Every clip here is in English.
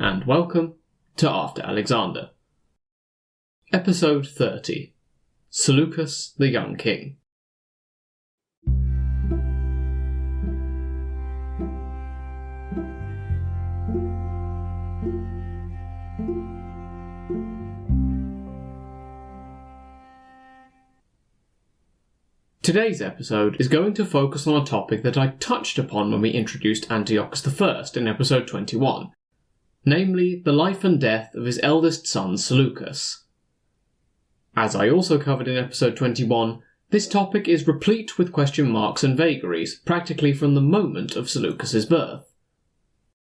and welcome to After Alexander. Episode 30. Seleucus the Young King. Today's episode is going to focus on a topic that I touched upon when we introduced Antiochus I in episode 21, namely the life and death of his eldest son Seleucus. As I also covered in episode 21, this topic is replete with question marks and vagaries practically from the moment of Seleucus's birth.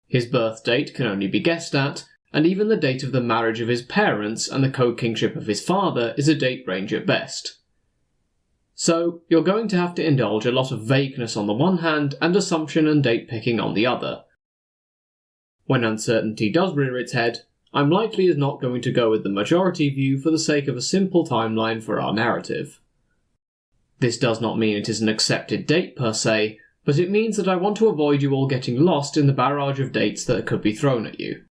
His birth date can only be guessed at, and even the date of the marriage of his parents and the co-kingship of his father is a date range at best. So, you're going to have to indulge a lot of vagueness on the one hand and assumption and date picking on the other. When uncertainty does rear its head, I'm likely as not going to go with the majority view for the sake of a simple timeline for our narrative. This does not mean it is an accepted date per se, but it means that I want to avoid you all getting lost in the barrage of dates that could be thrown at you.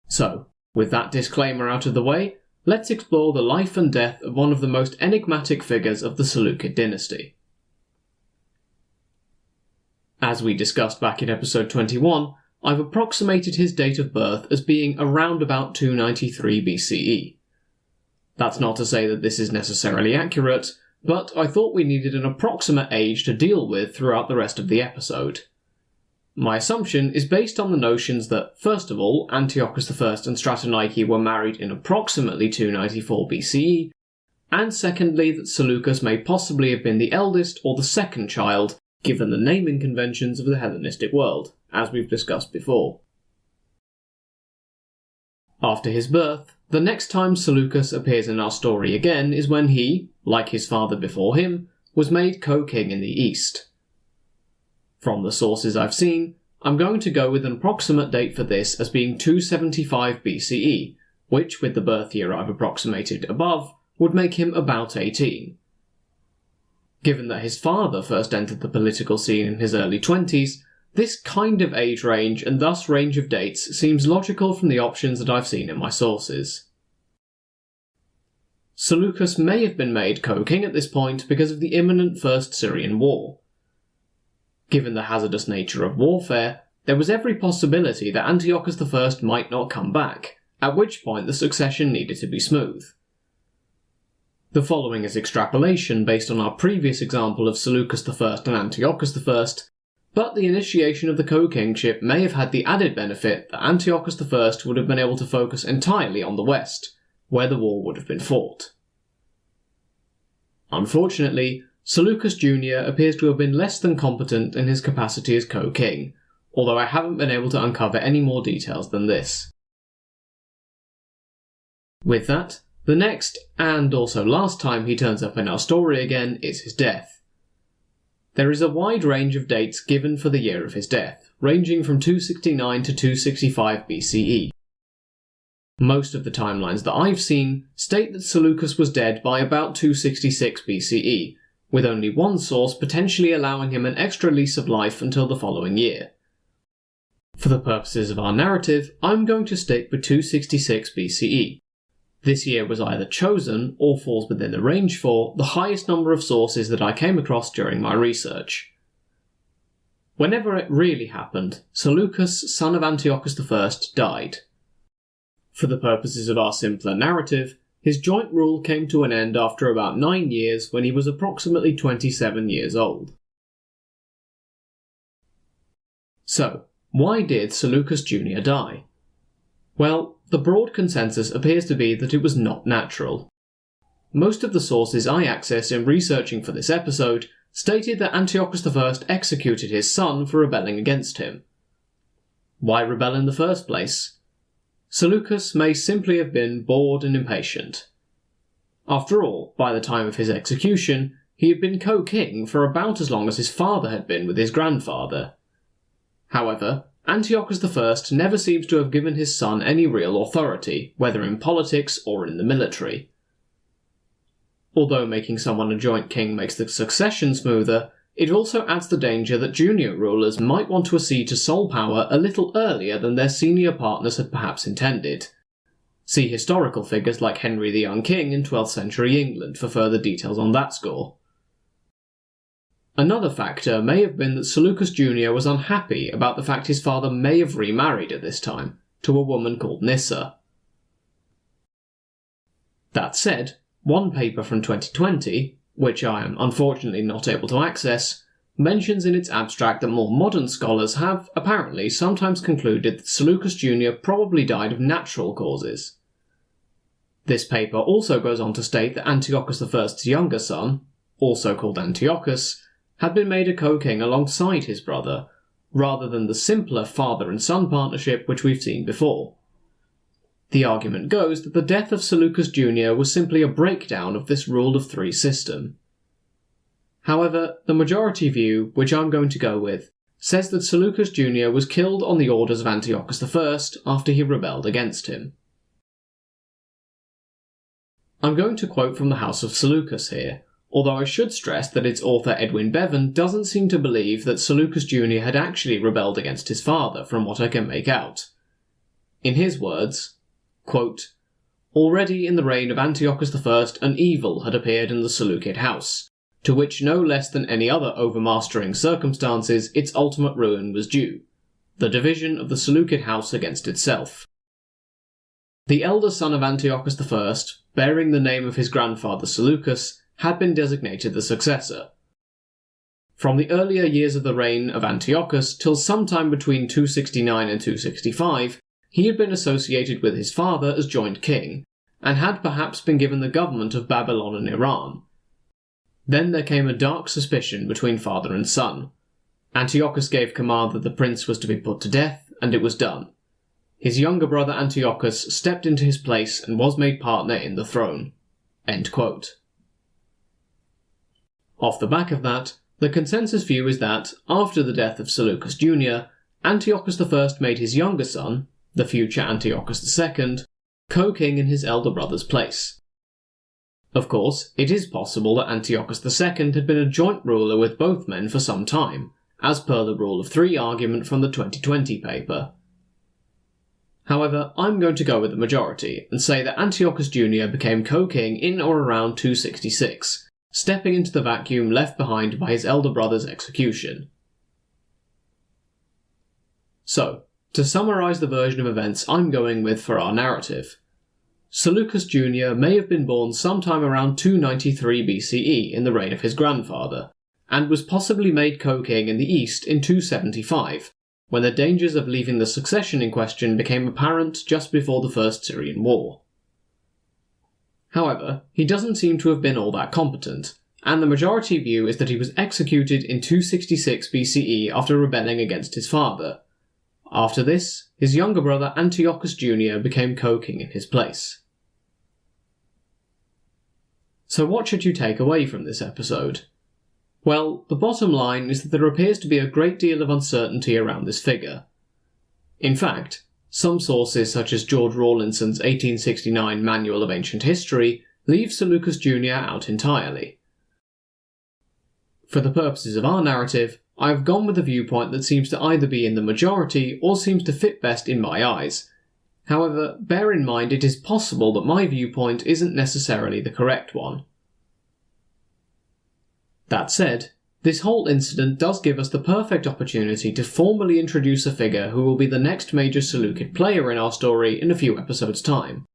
So, with that disclaimer out of the way, let's explore the life and death of one of the most enigmatic figures of the Seleukid dynasty. As we discussed back in episode 21, I've approximated his date of birth as being around about 293 BCE. That's not to say that this is necessarily accurate, but I thought we needed an approximate age to deal with throughout the rest of the episode. My assumption is based on the notions that, first of all, Antiochus I and Stratonike were married in approximately 294 BCE, and secondly that Seleucus may possibly have been the eldest or the second child, given the naming conventions of the Hellenistic world, as we've discussed before. After his birth, the next time Seleucus appears in our story again is when he, like his father before him, was made co-king in the east. From the sources I've seen, I'm going to go with an approximate date for this as being 275 BCE, which, with the birth year I've approximated above, would make him about 18. Given that his father first entered the political scene in his early 20s, this kind of age range and thus range of dates seems logical from the options that I've seen in my sources. Seleucus may have been made co-king at this point because of the imminent First Syrian War. Given the hazardous nature of warfare, there was every possibility that Antiochus I might not come back, at which point the succession needed to be smooth. The following is extrapolation based on our previous example of Seleucus I and Antiochus I, but the initiation of the co-kingship may have had the added benefit that Antiochus I would have been able to focus entirely on the west, where the war would have been fought. Unfortunately, Seleucus Jr. appears to have been less than competent in his capacity as co-king, although I haven't been able to uncover any more details than this. With that, the next, and also last time he turns up in our story again, is his death. There is a wide range of dates given for the year of his death, ranging from 269 to 265 BCE. Most of the timelines that I've seen state that Seleucus was dead by about 266 BCE, with only one source potentially allowing him an extra lease of life until the following year. For the purposes of our narrative, I'm going to stick with 266 BCE. This year was either chosen, or falls within the range for, the highest number of sources that I came across during my research. Whenever it really happened, Seleucus, son of Antiochus I, died. For the purposes of our simpler narrative, his joint rule came to an end after about 9 years when he was approximately 27 years old. So, why did Seleucus Jr. die? Well, the broad consensus appears to be that it was not natural. Most of the sources I accessed in researching for this episode stated that Antiochus I executed his son for rebelling against him. Why rebel in the first place? Seleucus may simply have been bored and impatient. After all, by the time of his execution, he had been co-king for about as long as his father had been with his grandfather. However, Antiochus I never seems to have given his son any real authority, whether in politics or in the military. Although making someone a joint king makes the succession smoother, it also adds the danger that junior rulers might want to accede to sole power a little earlier than their senior partners had perhaps intended. See historical figures like Henry the Young King in 12th century England for further details on that score. Another factor may have been that Seleucus Jr. was unhappy about the fact his father may have remarried at this time, to a woman called Nyssa. That said, one paper from 2020, which I am unfortunately not able to access, mentions in its abstract that more modern scholars have, apparently, sometimes concluded that Seleucus Jr. probably died of natural causes. This paper also goes on to state that Antiochus I's younger son, also called Antiochus, had been made a co-king alongside his brother, rather than the simpler father and son partnership which we've seen before. The argument goes that the death of Seleucus Jr. was simply a breakdown of this rule of three system. However, the majority view, which I'm going to go with, says that Seleucus Jr. was killed on the orders of Antiochus I after he rebelled against him. I'm going to quote from the House of Seleucus here, although I should stress that its author Edwin Bevan doesn't seem to believe that Seleucus Jr. had actually rebelled against his father, from what I can make out. In his words, quote, "Already in the reign of Antiochus I an evil had appeared in the Seleukid house, to which no less than any other overmastering circumstances its ultimate ruin was due, the division of the Seleukid house against itself. The elder son of Antiochus I, bearing the name of his grandfather Seleucus, had been designated the successor. From the earlier years of the reign of Antiochus till sometime between 269 and 265, he had been associated with his father as joint king, and had perhaps been given the government of Babylon and Iran. Then there came a dark suspicion between father and son. Antiochus gave command that the prince was to be put to death, and it was done. His younger brother Antiochus stepped into his place and was made partner in the throne." End quote. Off the back of that, the consensus view is that, after the death of Seleucus Jr., Antiochus I made his younger son, the future Antiochus II, co-king in his elder brother's place. Of course, it is possible that Antiochus II had been a joint ruler with both men for some time, as per the rule of three argument from the 2020 paper. However, I'm going to go with the majority, and say that Antiochus Jr. became co-king in or around 266, stepping into the vacuum left behind by his elder brother's execution. So, to summarise the version of events I'm going with for our narrative, Seleucus Jr. may have been born sometime around 293 BCE in the reign of his grandfather, and was possibly made co-king in the east in 275, when the dangers of leaving the succession in question became apparent just before the First Syrian War. However, he doesn't seem to have been all that competent, and the majority view is that he was executed in 266 BCE after rebelling against his father. After this, his younger brother Antiochus Jr. became co-king in his place. So what should you take away from this episode? Well, the bottom line is that there appears to be a great deal of uncertainty around this figure. In fact, some sources such as George Rawlinson's 1869 Manual of Ancient History leave Seleucus Jr. out entirely. For the purposes of our narrative, I have gone with a viewpoint that seems to either be in the majority or seems to fit best in my eyes. However, bear in mind it is possible that my viewpoint isn't necessarily the correct one. That said, this whole incident does give us the perfect opportunity to formally introduce a figure who will be the next major Seleukid player in our story in a few episodes' time.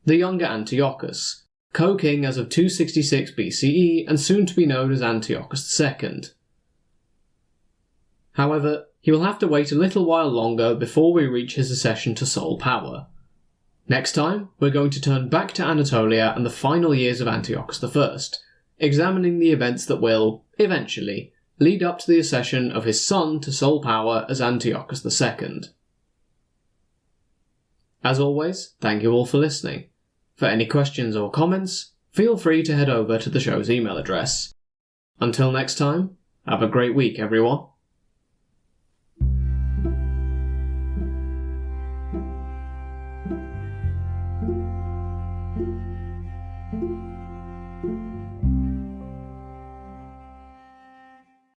The younger Antiochus, co-king as of 266 BCE and soon to be known as Antiochus II. However, he will have to wait a little while longer before we reach his accession to sole power. Next time, we're going to turn back to Anatolia and the final years of Antiochus I, examining the events that will, eventually, lead up to the accession of his son to sole power as Antiochus II. As always, thank you all for listening. For any questions or comments, feel free to head over to the show's email address. Until next time, have a great week, everyone.